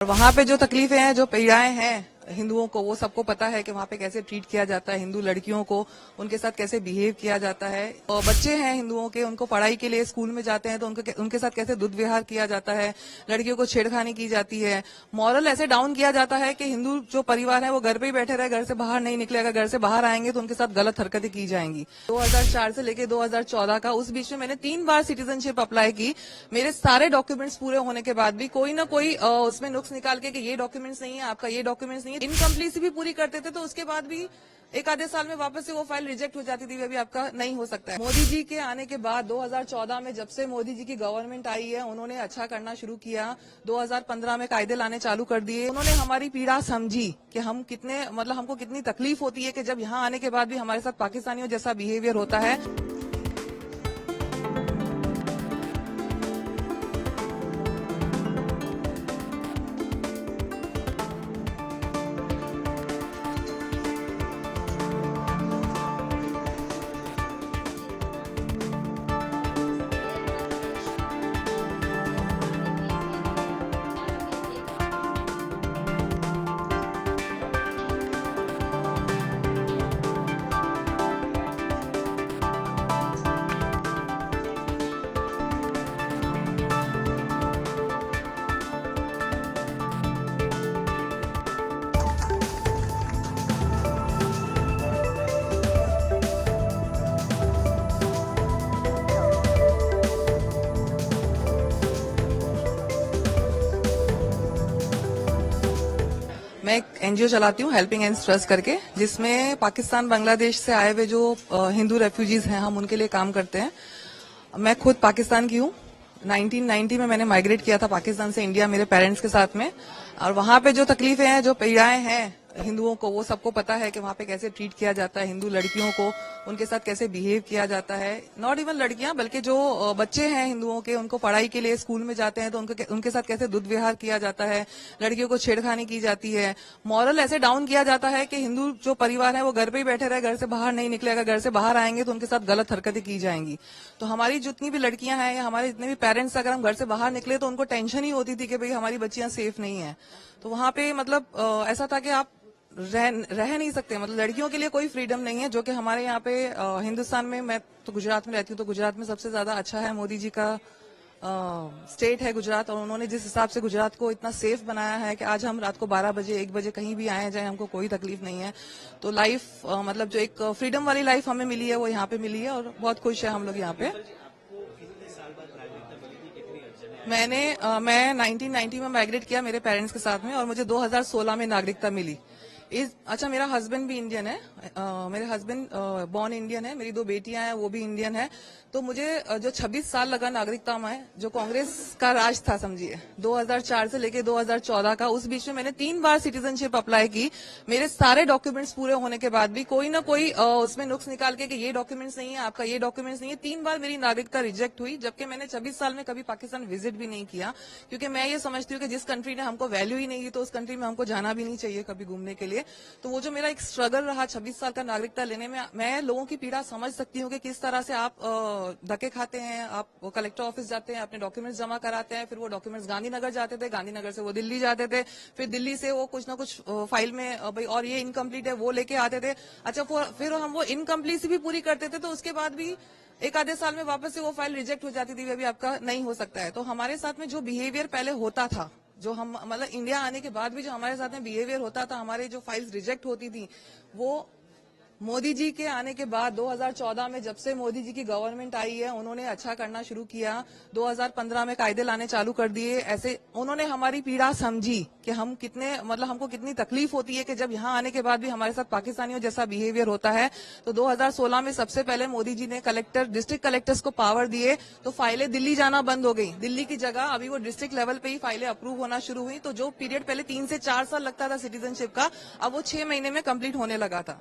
और वहाँ पे जो तकलीफें हैं, जो पीड़ाएं हैं हिंदुओं को, वो सबको पता है कि वहाँ पे कैसे ट्रीट किया जाता है हिंदू लड़कियों को, उनके साथ कैसे बिहेव किया जाता है। और बच्चे हैं हिंदुओं के, उनको पढ़ाई के लिए स्कूल में जाते हैं तो उनके साथ कैसे दुर्व्यवहार किया जाता है, लड़कियों को छेड़खानी की जाती है, मॉरल ऐसे डाउन किया जाता है कि हिंदू जो परिवार है वो घर पे ही बैठे रहे, घर से बाहर नहीं निकले, अगर घर से बाहर आएंगे तो उनके साथ गलत हरकतें की जाएंगी। 2004 से लेके 2014 का, उस बीच में मैंने 3 बार सिटीजनशिप अप्लाई की। मेरे सारे डॉक्यूमेंट्स पूरे होने के बाद भी कोई ना कोई उसमें नुक्स निकाल के कि ये डॉक्यूमेंट्स नहीं है, आपका ये डॉक्यूमेंट्स नहीं है, इनकम्प्लीट भी पूरी करते थे तो उसके बाद भी एक आधे साल में वापस से वो फाइल रिजेक्ट हो जाती थी, अभी आपका नहीं हो सकता है। मोदी जी के आने के बाद 2014 में, जब से मोदी जी की गवर्नमेंट आई है, उन्होंने अच्छा करना शुरू किया। 2015 में कायदे लाने चालू कर दिए। उन्होंने हमारी पीड़ा समझी कि हम कितने, मतलब हमको कितनी तकलीफ होती है कि जब यहाँ आने के बाद भी हमारे साथ पाकिस्तानियों जैसा बिहेवियर होता है। मैं एक एनजीओ चलाती हूँ, हेल्पिंग हैंड्स ट्रस्ट करके, जिसमें पाकिस्तान बांग्लादेश से आए हुए जो हिंदू रेफ्यूजीज हैं, हम उनके लिए काम करते हैं। मैं खुद पाकिस्तान की हूँ। 1990 में मैंने माइग्रेट किया था पाकिस्तान से इंडिया मेरे पेरेंट्स के साथ में। और वहाँ पे जो तकलीफें हैं, जो पीड़ाएं हैं हिंदुओं को, वो सबको पता है कि वहाँ पे कैसे ट्रीट किया जाता है हिंदू लड़कियों को, उनके साथ कैसे बिहेव किया जाता है। नॉट इवन लड़कियां, बल्कि जो बच्चे हैं हिंदुओं के, उनको पढ़ाई के लिए स्कूल में जाते हैं तो उनके साथ कैसे दुर्व्यवहार किया जाता है, लड़कियों को छेड़खानी की जाती है, मॉरल ऐसे डाउन किया जाता है कि हिंदू जो परिवार है वो घर पे ही बैठे रहे, घर से बाहर नहीं निकले, अगर घर से बाहर आएंगे तो उनके साथ गलत हरकतें की जाएंगी। तो हमारी जितनी भी लड़कियां हैं या हमारे जितने भी पेरेंट्स, अगर हम घर से बाहर निकले तो उनको टेंशन ही होती थी कि भाई हमारी बच्चियां सेफ नहीं है। तो वहां पे मतलब ऐसा था कि आप रह नहीं सकते, मतलब लड़कियों के लिए कोई फ्रीडम नहीं है, जो कि हमारे यहाँ पे हिंदुस्तान में, मैं तो गुजरात में रहती हूँ, तो गुजरात में सबसे ज्यादा अच्छा है। मोदी जी का स्टेट है गुजरात, और उन्होंने जिस हिसाब से गुजरात को इतना सेफ बनाया है कि आज हम रात को 12 बजे 1 बजे कहीं भी आए जाए, हमको कोई तकलीफ नहीं है। तो लाइफ मतलब जो एक फ्रीडम वाली लाइफ हमें मिली है वो यहाँ पे मिली है, और बहुत खुश है हम लोग यहाँ पे। मैं 1990 में माइग्रेट किया मेरे पेरेंट्स के साथ में, और मुझे 2016 में नागरिकता मिली। अच्छा, मेरा हस्बैंड भी इंडियन है। मेरे हस्बैंड बॉर्न इंडियन है, मेरी 2 बेटियां हैं वो भी इंडियन है। तो मुझे जो 26 साल लगा नागरिकता में, जो कांग्रेस का राज था समझिए, 2004 से लेके 2014 का, उस बीच में मैंने 3 बार सिटीजनशिप अप्लाई की। मेरे सारे डॉक्यूमेंट्स पूरे होने के बाद भी कोई ना कोई उसमें नुक्स निकाल के कि ये डॉक्यूमेंट्स नहीं है, आपका ये डॉक्यूमेंट्स नहीं है, 3 बार मेरी नागरिकता रिजेक्ट हुई, जबकि मैंने 26 साल में कभी पाकिस्तान विजिट भी नहीं किया। क्योंकि मैं ये समझती हूँ कि जिस कंट्री ने हमको वैल्यू ही नहीं दी तो उस कंट्री में हमको जाना भी नहीं चाहिए कभी घूमने के लिए। तो वो जो मेरा एक स्ट्रगल रहा 26 साल का नागरिकता लेने में, मैं लोगों की पीड़ा समझ सकती हूँ कि किस तरह से आप धक्के खाते हैं। आप कलेक्टर ऑफिस जाते हैं, अपने डॉक्यूमेंट्स जमा कराते हैं, फिर वो डॉक्यूमेंट्स गांधीनगर जाते थे, गांधीनगर से वो दिल्ली जाते थे, फिर दिल्ली से वो कुछ ना कुछ फाइल में भाई और ये इनकम्प्लीट है वो लेके आते थे। अच्छा, फिर हम वो इनकम्प्लीट भी पूरी करते थे तो उसके बाद भी एक आधे साल में वापस से वो फाइल रिजेक्ट हो जाती थी, अभी आपका नहीं हो सकता है। तो हमारे साथ में जो बिहेवियर पहले होता था, जो हम मतलब इंडिया आने के बाद भी जो हमारे साथ में बिहेवियर होता था, हमारे जो फाइल्स रिजेक्ट होती थी, वो मोदी जी के आने के बाद 2014 में, जब से मोदी जी की गवर्नमेंट आई है, उन्होंने अच्छा करना शुरू किया। 2015 में कायदे लाने चालू कर दिए। ऐसे उन्होंने हमारी पीड़ा समझी कि हम कितने, मतलब हमको कितनी तकलीफ होती है कि जब यहाँ आने के बाद भी हमारे साथ पाकिस्तानियों जैसा बिहेवियर होता है। तो 2016 में सबसे पहले मोदी जी ने डिस्ट्रिक्ट कलेक्टर्स को पावर दिए, तो फाइलें दिल्ली जाना बंद हो गई। दिल्ली की जगह अभी वो डिस्ट्रिक्ट लेवल पे ही फाइलें अप्रूव होना शुरू हुई। तो जो पीरियड पहले 3 से 4 साल लगता था सिटीजनशिप का, अब वो 6 महीने में कंप्लीट होने लगा था।